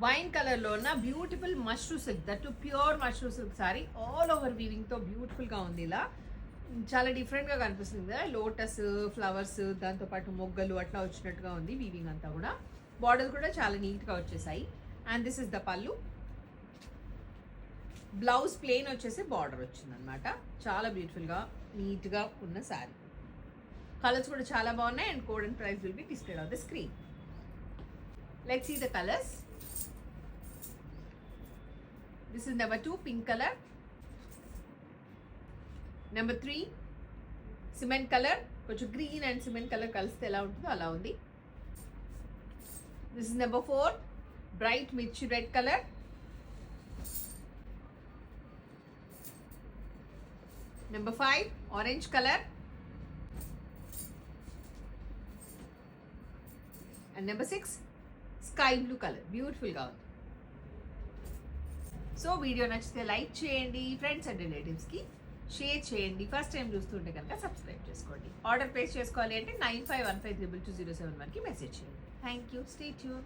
Wine colour లో ఉన్న beautiful mashru silk, that pure mashru silk sorry, all over weaving తో beautiful గా ఉంది. ఇలా చాలా డిఫరెంట్ గా కనిపిస్తుంది కదా, లోటస్ ఫ్లవర్స్ దాంతో పాటు మొగ్గలు అట్లా వచ్చినట్టుగా ఉంది వీవింగ్ అంతా కూడా. బార్డర్ కూడా చాలా నీట్ గా వచ్చేసాయి. అండ్ దిస్ ఇస్ ద పళ్ళు. బ్లౌజ్ ప్లెయిన్ వచ్చేసి బార్డర్ వచ్చింది అనమాట. చాలా బ్యూటిఫుల్ గా నీట్ గా ఉన్న శారీ. కలర్స్ కూడా చాలా బాగున్నాయి. And code and price will be displayed on the screen. Let's see the colours. This is number 2 pink colour, number 3 cement colour, కొంచెం గ్రీన్ అండ్ సిమెంట్ కలర్ కలిస్తే ఎలా ఉంటుందో అలా ఉంది. This is number 4 bright mirchi red colour, number 5 orange colour, and number 6 sky blue colour. బ్యూటిఫుల్గా ఉంది. So video నచ్చితే like చేయండి, ఫ్రెండ్స్ అండ్ రిలేటివ్స్కి షేర్ చేయండి. ఫస్ట్ టైం చూస్తుంటే కనుక సబ్స్క్రైబ్ చేసుకోండి. ఆర్డర్ ప్లేస్ చేసుకోవాలి అంటే 95152207 మెసేజ్ చేయండి. Thank you. Stay tune.